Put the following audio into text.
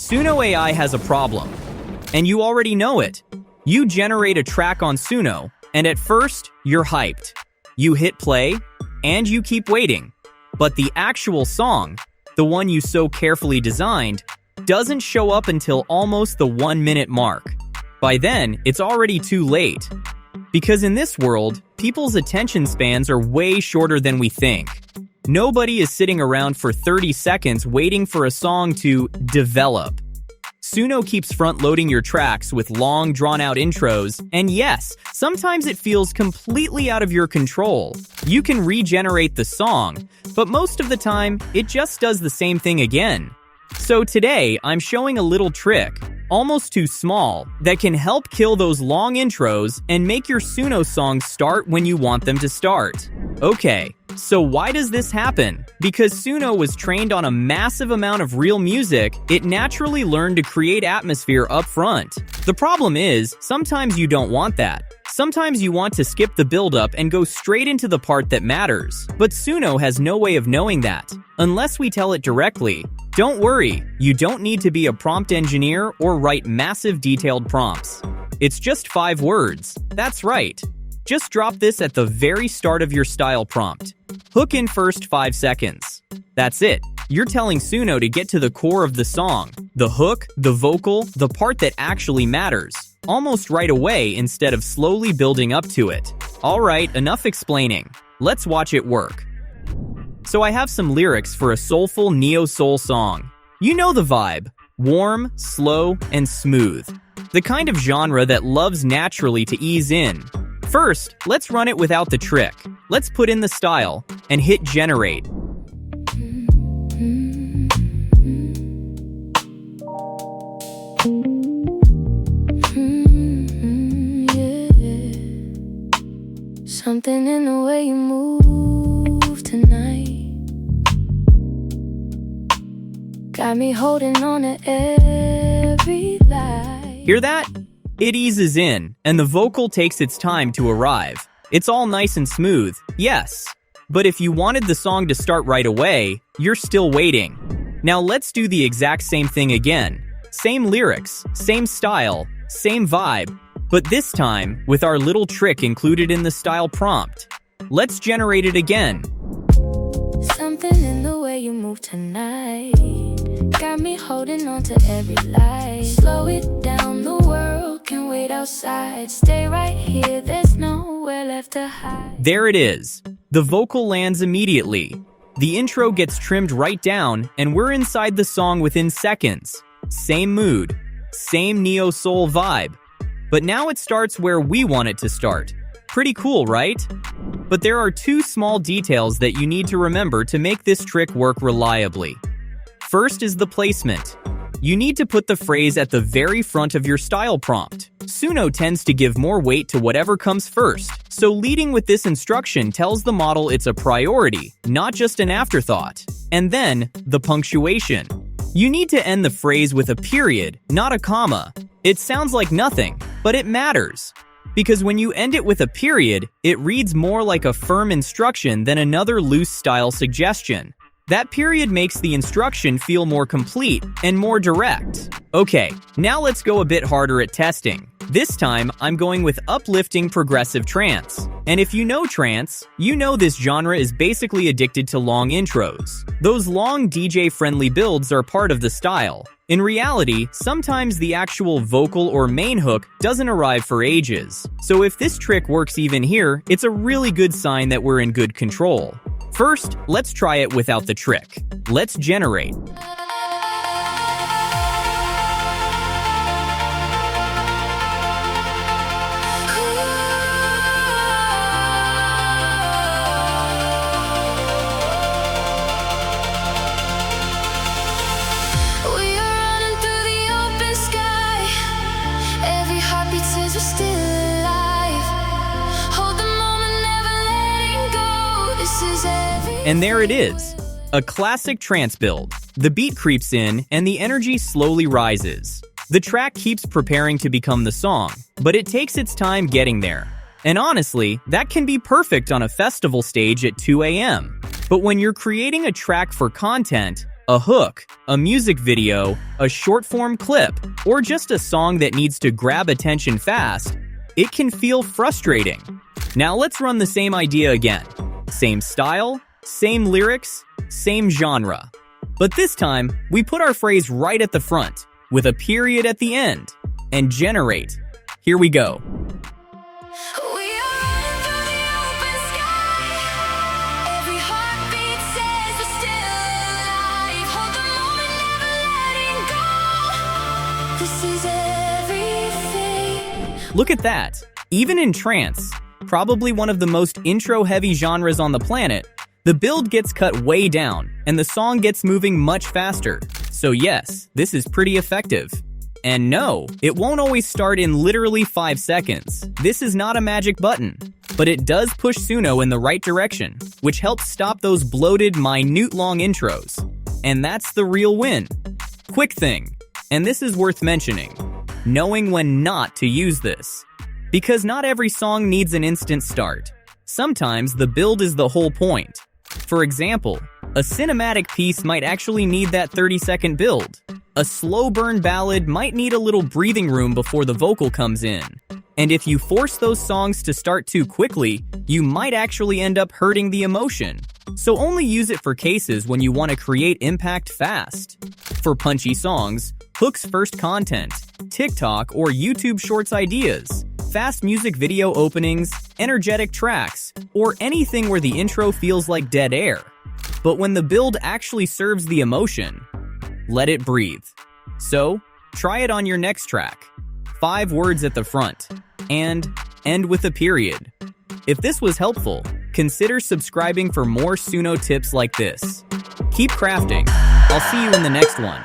Suno AI has a problem, and you already know it. You generate a track on Suno, and at first, you're hyped. You hit play, and you keep waiting. But the actual song, the one you so carefully designed, doesn't show up until almost the 1-minute mark. By then, it's already too late. Because in this world, people's attention spans are way shorter than we think. Nobody is sitting around for 30 seconds waiting for a song to develop. Suno keeps front-loading your tracks with long, drawn-out intros, and yes, sometimes it feels completely out of your control. You can regenerate the song, but most of the time, it just does the same thing again. So today, I'm showing a little trick, almost too small, that can help kill those long intros and make your Suno songs start when you want them to start. Okay, so why does this happen? Because Suno was trained on a massive amount of real music, it naturally learned to create atmosphere up front. The problem is, sometimes you don't want that. Sometimes you want to skip the build-up and go straight into the part that matters. But Suno has no way of knowing that, unless we tell it directly. Don't worry, you don't need to be a prompt engineer or write massive detailed prompts. It's just 5 words. That's right. Just drop this at the very start of your style prompt. Hook in first 5 seconds. That's it. You're telling Suno to get to the core of the song. The hook, the vocal, the part that actually matters. Almost right away instead of slowly building up to it. Alright, enough explaining. Let's watch it work. So I have some lyrics for a soulful neo-soul song. You know the vibe. Warm, slow, and smooth. The kind of genre that loves naturally to ease in. First, let's run it without the trick. Let's put in the style and hit generate. Something in the way you move tonight got me holding on to every lie. Hear that? It eases in, and the vocal takes its time to arrive. It's all nice and smooth, yes. But if you wanted the song to start right away, you're still waiting. Now let's do the exact same thing again. Same lyrics, same style, same vibe, but this time with our little trick included in the style prompt. Let's generate it again. Something in the way you move tonight got me holding on to every lie. Slow it down, the world can wait outside. Stay right here, there's nowhere left to hide. There it is. The vocal lands immediately. The intro gets trimmed right down, and we're inside the song within seconds. Same mood, same neo-soul vibe. But now it starts where we want it to start. Pretty cool, right? But there are 2 small details that you need to remember to make this trick work reliably. First is the placement. You need to put the phrase at the very front of your style prompt. Suno tends to give more weight to whatever comes first, so leading with this instruction tells the model it's a priority, not just an afterthought. And then, the punctuation. You need to end the phrase with a period, not a comma. It sounds like nothing, but it matters. Because when you end it with a period, it reads more like a firm instruction than another loose style suggestion. That period makes the instruction feel more complete and more direct. Okay, now let's go a bit harder at testing. This time, I'm going with uplifting progressive trance. And if you know trance, you know this genre is basically addicted to long intros. Those long DJ-friendly builds are part of the style. In reality, sometimes the actual vocal or main hook doesn't arrive for ages. So if this trick works even here, it's a really good sign that we're in good control. First, let's try it without the trick. Let's generate. And there it is, a classic trance build. The beat creeps in and the energy slowly rises. The track keeps preparing to become the song, but it takes its time getting there. And honestly, that can be perfect on a festival stage at 2 a.m. But when you're creating a track for content, A hook, a music video, a short-form clip, or just a song that needs to grab attention fast, it can feel frustrating. Now let's run the same idea again. Same style, same lyrics, same genre. But this time, we put our phrase right at the front, with a period at the end, and generate. Here we go. Look at that. Even in trance, probably one of the most intro-heavy genres on the planet, the build gets cut way down, and the song gets moving much faster. So yes, this is pretty effective. And no, it won't always start in literally 5 seconds. This is not a magic button. But it does push Suno in the right direction, which helps stop those bloated, minute-long intros. And that's the real win. Quick thing, and this is worth mentioning, knowing when not to use this. Because not every song needs an instant start. Sometimes the build is the whole point. For example, a cinematic piece might actually need that 30-second build. A slow burn ballad might need a little breathing room before the vocal comes in. And if you force those songs to start too quickly, you might actually end up hurting the emotion. So only use it for cases when you want to create impact fast. For punchy songs, hooks first content, TikTok or YouTube Shorts ideas, fast music video openings, energetic tracks, or anything where the intro feels like dead air. But when the build actually serves the emotion, let it breathe. So, try it on your next track. 5 words at the front, and end with a period. If this was helpful, consider subscribing for more Suno tips like this. Keep crafting. I'll see you in the next one.